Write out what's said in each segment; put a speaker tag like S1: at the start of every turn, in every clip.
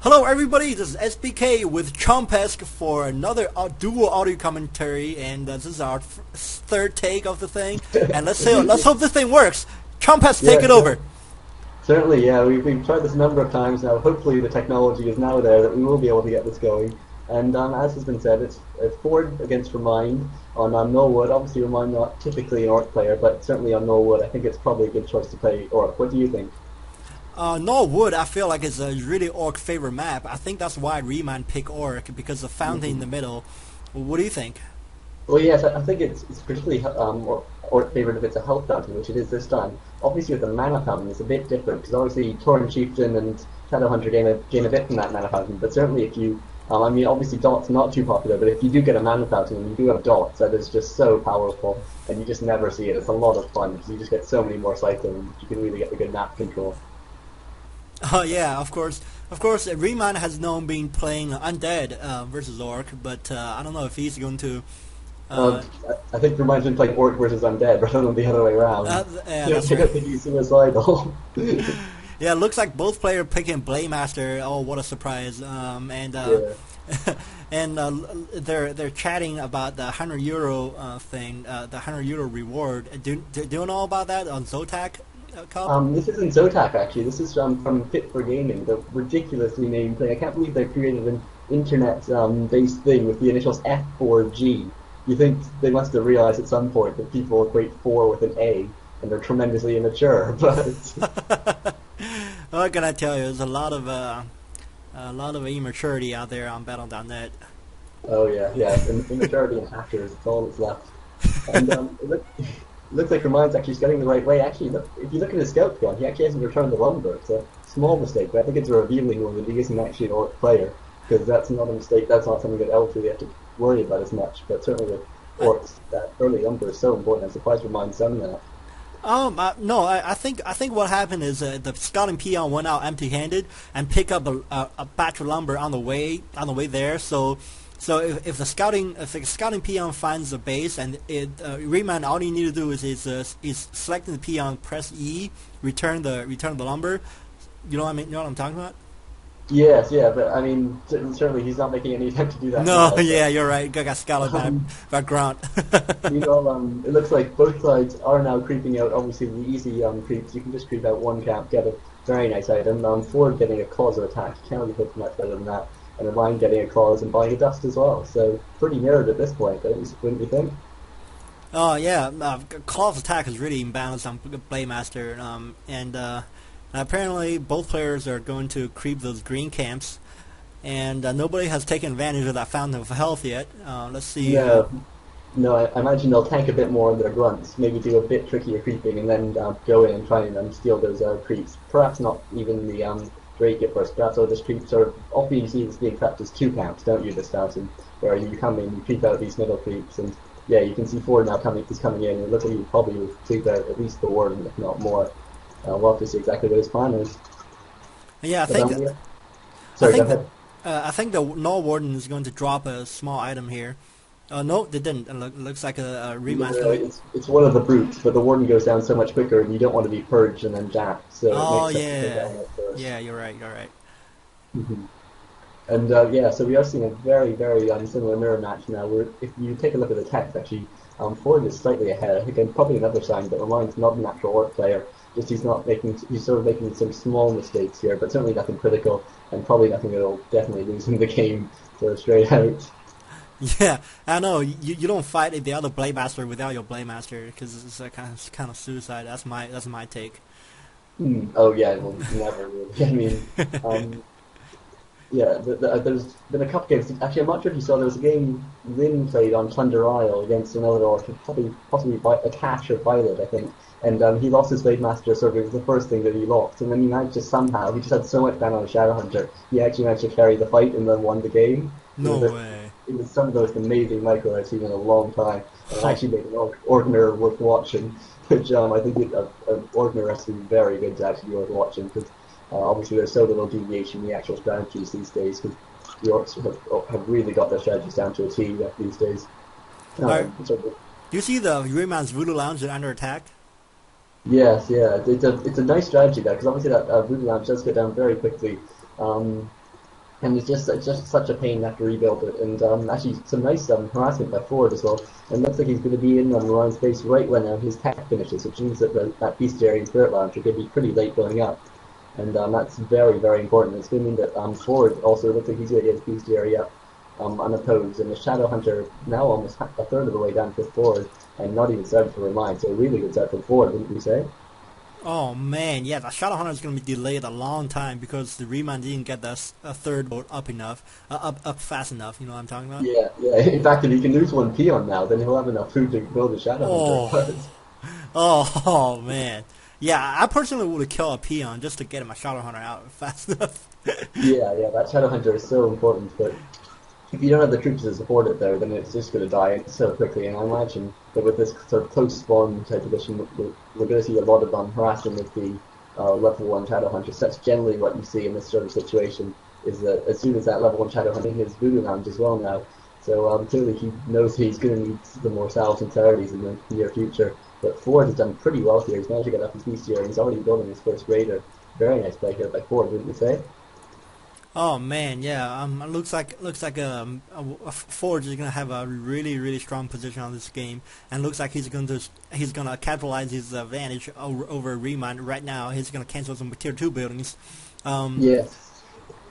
S1: Hello everybody, this is SBK with Chumpesque for another dual audio commentary, and this is our third take of the thing. And let's hope this thing works. Chumpesque, take it over.
S2: Certainly, yeah. We've tried this a number of times now. Hopefully, the technology is now there that we will be able to get this going. And as has been said, it's Ford against Remind on Gnoll Wood. Obviously, Remind not typically an Orc player, but certainly on Gnoll Wood, I think it's probably a good choice to play Orc. What do you think?
S1: Gnoll Wood, I feel like it's a really Orc favorite map. I think that's why Remind picked Orc, because the fountain in the middle. What do you think?
S2: Well, yes, I think it's particularly Orc favorite if it's a health fountain, which it is this time. Obviously, with the mana fountain, it's a bit different because obviously Tauren Chieftain and Shadowhunter gain a bit from that mana fountain. But certainly, if you, I mean, obviously Dot's not too popular, but if you do get a mana fountain and you do have Dots, that is just so powerful, and you just never see it. It's a lot of fun because you just get so many more cycling. You can really get the good map control.
S1: Oh yeah, of course. Remind has known being playing Undead versus Orc, but I don't know if he's going to.
S2: I think Remind's been playing Orc versus Undead rather than the other way around.
S1: Yeah,
S2: that's right. I think he's suicidal.
S1: Yeah, it looks like both players picking Blademaster. Oh, what a surprise! And they're chatting about the €100 thing, the €100 reward. Do you know about that on Zotac?
S2: This isn't Zotac actually. This is from Fit for Gaming, the ridiculously named thing. I can't believe they created an internet-based thing with the initials F4G. You think they must have realized at some point that people equate 4 with an A, and they're tremendously immature. But
S1: what can I tell you? There's a lot of immaturity out there on Battle.net.
S2: Oh yeah, immaturity and hackers. It's all that's left. And it looks like Remind's actually getting the right way. Actually, if you look at his scout gun, he actually hasn't returned the lumber. It's a small mistake, but I think it's a revealing one that he isn't actually an Orc player, because that's not a mistake. That's not something that elves really have to worry about as much. But certainly with Orcs, that early lumber is so important. I'm surprised Remind's done that.
S1: No, I think what happened is the scouting peon went out empty-handed and picked up a batch of lumber on the way there. So if the scouting peon finds the base and Remind, all you need to do is selecting the peon, press E, return the lumber. You know what I mean? You know what I'm talking about?
S2: Yes, yeah, but I mean, certainly he's not making any attempt to do that.
S1: No, yeah, you're right. Got scouted by Grant.
S2: Meanwhile, it looks like both sides are now creeping out. Obviously, the easy creeps, you can just creep out one camp, get a very nice item. Ford getting a claws or attack, you can't really hope for much better than that. And Remind getting a claws and buying a dust as well. So pretty mirrored at this point, wouldn't you think?
S1: Oh yeah, claws attack is really imbalanced on Blademaster, and apparently both players are going to creep those green camps, and nobody has taken advantage of that fountain of health yet. Let's see.
S2: No, I imagine they'll tank a bit more on their grunts, maybe do a bit trickier creeping, and then go in and try and steal those creeps. Perhaps not even the Drake at first, perhaps all this creep sort of, often you see this being trapped as 2 camps, don't you, this fountain, where you come in, you creep out these middle creeps, and yeah, you can see Ford now coming in, and it looks like you probably will creep out at least the warden, if not more. We'll have to see exactly what his plan is.
S1: Yeah, I think the Gnoll Warden is going to drop a small item here. No, they didn't. It looks like a remaster.
S2: It's one of the brutes, but the Warden goes down so much quicker, and you don't want to be purged and then jacked. So it makes sense to go down there first.
S1: Yeah, you're right.
S2: Mm-hmm. And yeah, so we are seeing a very, very similar mirror match now. Where if you take a look at the text, actually, Ford is slightly ahead. Again, probably another sign that Remind's not an actual Orc player. Just he's sort of making some small mistakes here, but certainly nothing critical, and probably nothing that'll definitely lose him the game so straight out.
S1: Yeah, I know. You don't fight the other Blademaster without your Blademaster, because it's a kind of suicide. That's my take.
S2: Oh yeah, well, never really. I mean, yeah, there's been a couple games. Actually, I'm not sure if you saw, there was a game Lynn played on Plunder Isle against another Orc, possibly a Cash or Violet, I think. And he lost his Blademaster, so it was the first thing that he lost. And then he managed to somehow, he just had so much mana on Shadowhunter, he actually managed to carry the fight and then won the game.
S1: No way.
S2: It was some of the most amazing micro I've seen in a long time. And it actually made an Orc mirror worth watching, which I think an Orc mirror has to be very good to actually be worth watching, because obviously there's so little deviation in the actual strategies these days, because the Orcs have really got their strategies down to a T these days.
S1: Do you see the Remind's Voodoo Lounge under attack?
S2: Yes, yeah, it's a nice strategy there, because obviously that Voodoo Lounge does go down very quickly. and it's just such a pain to have to rebuild it. And actually, some nice harassment by Ford as well. And looks like he's going to be in on Ryan's base right when his tech finishes, which means that that bestiary and spirit lounge are going to be pretty late going up. And that's very, very important. It's going to mean that Ford also looks like he's going to get his bestiary up unopposed, and the Shadow Hunter now almost a third of the way down to Ford, and not even started for Remind. So a really good start for Ford, wouldn't you say?
S1: Oh man, yeah, the Shadow Hunter is going to be delayed a long time because the Remind didn't get the a third boat up enough, up fast enough. You know what I'm talking about?
S2: Yeah, yeah. In fact, if he can lose one peon now, then he'll have enough food to build a Shadow Hunter.
S1: Oh, oh man, yeah. I personally would kill a peon just to get my Shadow Hunter out fast enough.
S2: Yeah, yeah. That Shadow Hunter is so important, but if you don't have the troops to support it there, then it's just going to die so quickly. And I imagine that with this sort of close spawn type edition, we're going to see a lot of harassment with the level 1 Shadow Hunters. That's generally what you see in this sort of situation, is that as soon as that level 1 Shadow Hunter his Voodoo Lounge as well now. So clearly he knows he's going to need the more salves and clarities in the near future. But Ford has done pretty well here. He's managed to get up his bestiary, and he's already building his first raider. Very nice play here by Ford, wouldn't you say?
S1: Oh man, yeah. Forge is gonna have a really strong position on this game, and looks like he's gonna capitalize his advantage over Remind right now. He's gonna cancel some tier 2 buildings.
S2: Yes.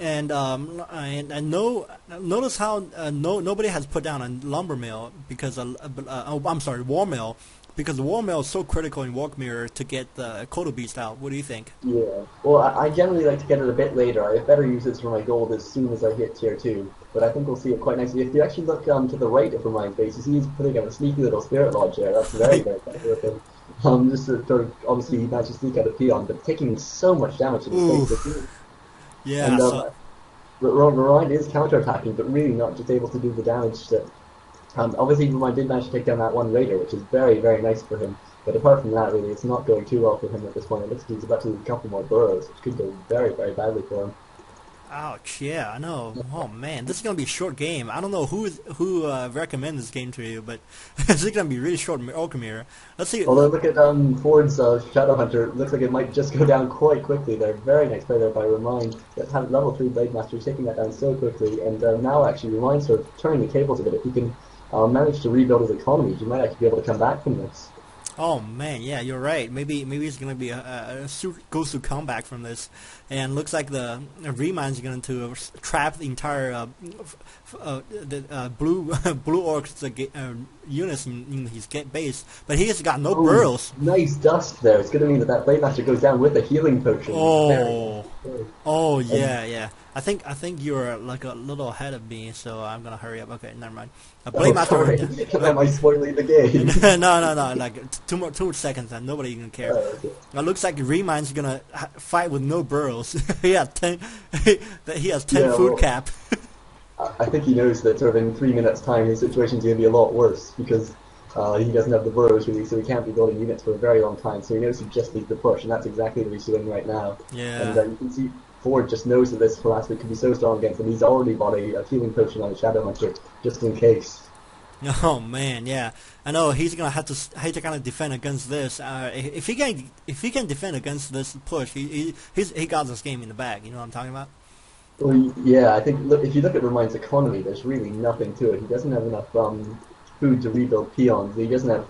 S1: And no, notice how nobody has put down a lumber mill because I'm sorry, war mill, because the war mill is so critical in Walk Mirror to get the Kodo Beast out. What do you think?
S2: Yeah. Well, I generally like to get it a bit later. I have better uses for my gold as soon as I hit tier 2. But I think we'll see it quite nicely. If you actually look to the right of Remind's base, you see he's putting out a sneaky little spirit lodge there. That's very, very clever of him. Just to sort of, obviously he managed to sneak out a peon, but taking so much damage in his face.
S1: Yeah.
S2: And
S1: So,
S2: Remind is counter-attacking, but really not just able to do the damage that... obviously Remind did manage to take down that one raider, which is very, very nice for him. But apart from that, really, it's not going too well for him at this point. It looks like he's about to lose a couple more burrows, which could go very, very badly for him.
S1: ouch. Yeah, I know. Oh man, this is gonna be a short game. I don't know who recommends this game to you, but this is gonna be really short. Walk Mirror. Let's see.
S2: Although look at Ford's Shadow Hunter, it looks like it might just go down quite quickly there. Very nice play there by Remind. That had level 3 Blade Master taking that down so quickly, and now actually Remind sort of turning the tables a bit. If he can manage to rebuild his economy, he might actually be able to come back from this.
S1: Oh man, yeah, you're right. Maybe it's gonna be goes to comeback from this, and looks like the Remind's going to trap the entire blue blue orcs units in his base, but he has got no burrows.
S2: Nice dust there. It's going to mean that Blade Master goes down with a healing potion.
S1: Oh yeah. I think you're like a little ahead of me, so I'm gonna hurry up. Okay, never mind. Blade Master.
S2: Am I spoiling the game?
S1: No. Like two more seconds, and nobody even care.
S2: Okay.
S1: It looks like Remind's gonna fight with no burrows. he has 10. He has 10 food cap.
S2: I think he knows that sort of in 3 minutes' time his situation's going to be a lot worse because he doesn't have the burrows really, so he can't be building units for a very long time. So he knows he just needs the push, and that's exactly what he's doing right now.
S1: Yeah.
S2: And you can see Ford just knows that this harassment could be so strong against him. He's already bought a healing potion on the Shadow Hunter just in case.
S1: Oh man, yeah, I know he's gonna have to kind of defend against this. If he can defend against this push, he got this game in the bag. You know what I'm talking about?
S2: Well, yeah, I think if you look at Remind's economy, there's really nothing to it. He doesn't have enough food to rebuild peons. He doesn't have.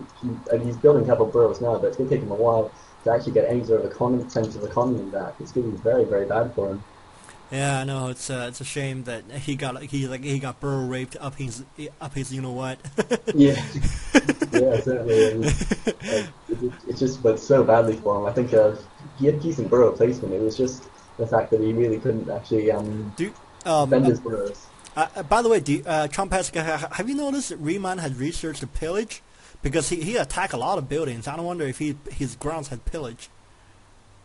S2: He's building a couple of burrows now, but it's going to take him a while to actually get any sort of sense of economy back. It's going to be very, very bad for him.
S1: Yeah, I know it's a shame that he got burrow raped up his you know what.
S2: Yeah, yeah, certainly. It's just went so badly for him. I think he had decent burrow placement. It was just the fact that he really couldn't actually defend his burrows.
S1: By the way, Chumpesque, have you noticed that Remind has researched the pillage? Because he attacked a lot of buildings. I don't wonder if his grounds had pillage.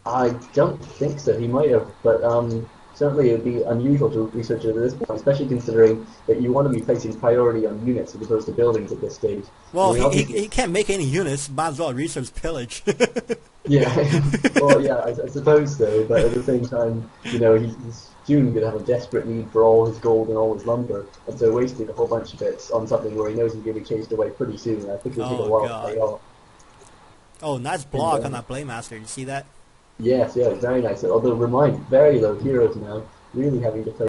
S2: I don't think so. He might have, but certainly it would be unusual to research it at this point, especially considering that you want to be placing priority on units as opposed to buildings at this stage.
S1: Well, I mean, he can't make any units. Might as well research pillage.
S2: Yeah, well, yeah, I suppose so. But at the same time, he's soon going to have a desperate need for all his gold and all his lumber, and so wasting a whole bunch of it on something where he knows he's going to be chased away pretty soon. I think it'll take a while to pay off.
S1: Oh, nice block on that Blade Master. You see that?
S2: Yes, yeah, very nice. Although Remind very low heroes now, really having to play